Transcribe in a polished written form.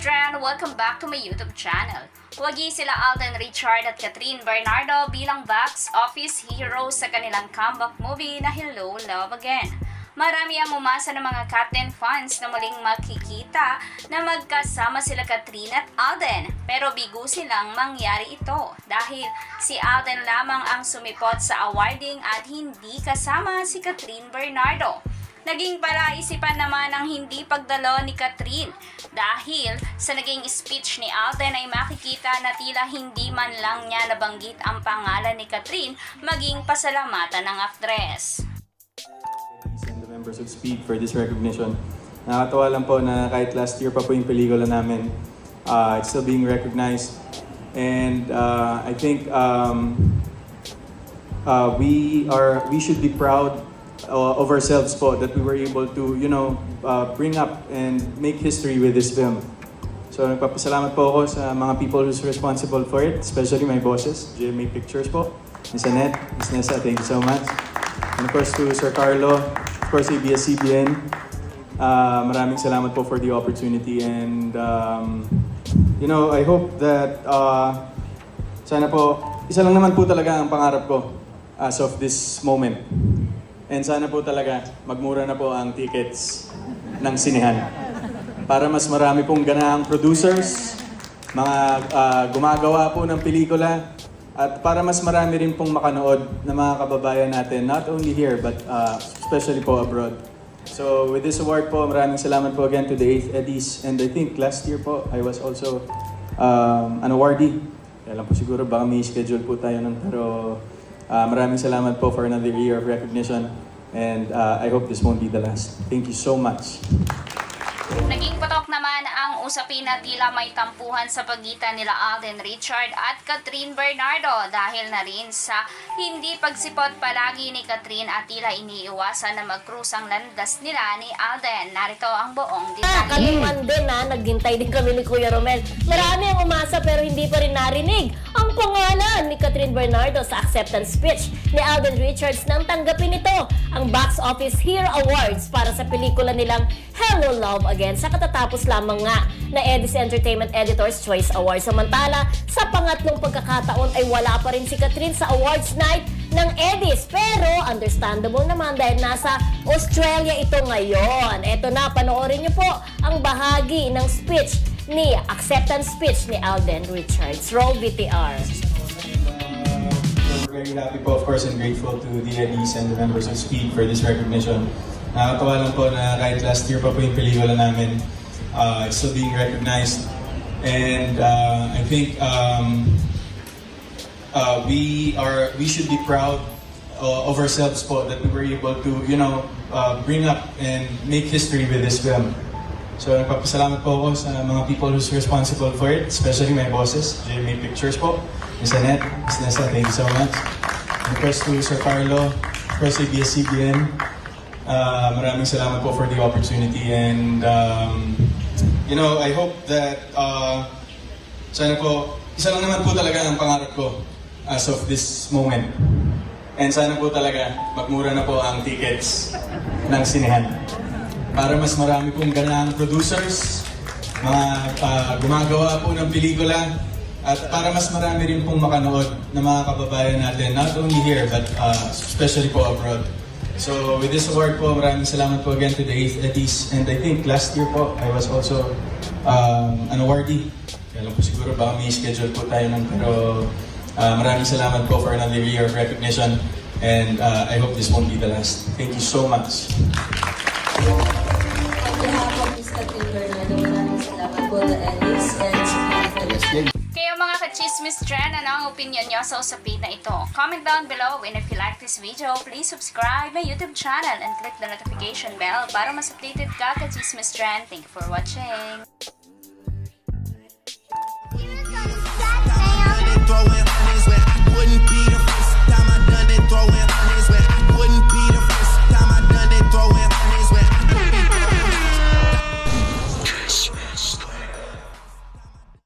Trend! Welcome back to my YouTube channel. Wagi sila Alden Richard at Catherine Bernardo bilang box office heroes sa kanilang comeback movie na Hello, Love Again. Marami ang umasa ng mga Captain fans na muling makikita na magkasama sila Catherine at Alden. Pero bigo silang mangyari ito dahil si Alden lamang ang sumipot sa awarding at hindi kasama si Catherine Bernardo. Naging palaisipan naman ang hindi pagdalo ni Catherine dahil sa naging speech ni Alden ay makikita na tila hindi man lang niya nabanggit ang pangalan ni Catherine maging pasalamatan ng actress. And the members of Speed for this recognition. Nakakatawa lang po na kahit last year pa po yung pelikula namin, it's still being recognized. And I think we should be proud of ourselves po that we were able to, bring up and make history with this film. So nagpapasalamat po ako sa mga people who's responsible for it, especially my bosses, GMA Pictures po, Ms. Annette, Ms. Nessa, thank you so much. And of course to Sir Carlo, of course ABS-CBN, maraming salamat po for the opportunity. And I hope that sana po, isa lang naman po talaga ang pangarap ko as of this moment. And sana po talaga magmura na po ang tickets ng sinehan. Para mas marami pong ganahang producers, mga gumagawa po ng pelikula, at para mas marami rin pong makanood na mga kababayan natin, not only here, but especially po abroad. So with this award po, maraming salamat po again to the 8th Eddies. And I think last year po, I was also an awardee. Kaya lang po siguro baka may schedule po tayo nun, pero maraming salamat po for another year of recognition, and I hope this won't be the last. Thank you so much. Naging patok naman ang usapin na tila may tampuhan sa pagitan nila Alden Richard at Catherine Bernardo dahil na rin sa hindi pagsipot palagi ni Catherine at tila iniiwasan na mag-cruise ang landas nila ni Alden. Narito ang buong detalye. Kami man din naghintay din kami ni Kuya Romel. Marami ang umasa pero hindi pa rin narinig ang pangalan ni Catherine Bernardo sa acceptance speech ni Alden Richards nang tanggapin ito ang Box Office Hero Awards para sa pelikula nilang Hello, Love Again sa katatapos lamang nga na Eddies Entertainment Editor's Choice Awards. Samantala, sa pangatlong pagkakataon ay wala pa rin si Catherine sa awards night ng Eddies. Pero understandable naman dahil nasa Australia ito ngayon. Eto na, panoorin niyo po ang bahagi ng speech ni acceptance speech ni Alden Richards. Roll VTR. We're very happy po, of course, and grateful to the Eddies and the members of Speed for this recognition. Nakakatawa lang po na kahit last year pa po yung pelikula namin, it's still being recognized. And I think we should be proud of ourselves po that we were able to, bring up and make history with this film. So nagpapasalamat po ako sa mga people who's responsible for it, especially my bosses, GMA Pictures po, Ms. Annette, Ms. Nessa, thank you so much. And of course to Sir Carlo, of course ABS-CBN, maraming salamat po for the opportunity. And I hope that sana po, isa lang naman po talaga ang pangarap ko as of this moment. And sana po talaga magmura na po ang tickets ng sinehan. Para mas marami pong ganahang producers, mga gumagawa po ng pelikula, at para mas marami rin pong makanood na mga kababayan natin, not only here, but especially po abroad. So with this award po, maraming salamat po again to the 8th Eddies. And I think last year po, I was also an awardee. Kaya lang po siguro baka may schedule po tayo nun, pero maraming salamat po for another year of recognition. And I hope this won't be the last. Thank you so much. Kayo mga ka-chismis trend, ano ang opinion nyo sa usapin na ito? Comment down below, and if you like this video, please subscribe my YouTube channel and click the notification bell para mas updated ka ka-chismis trend. Thank you for watching!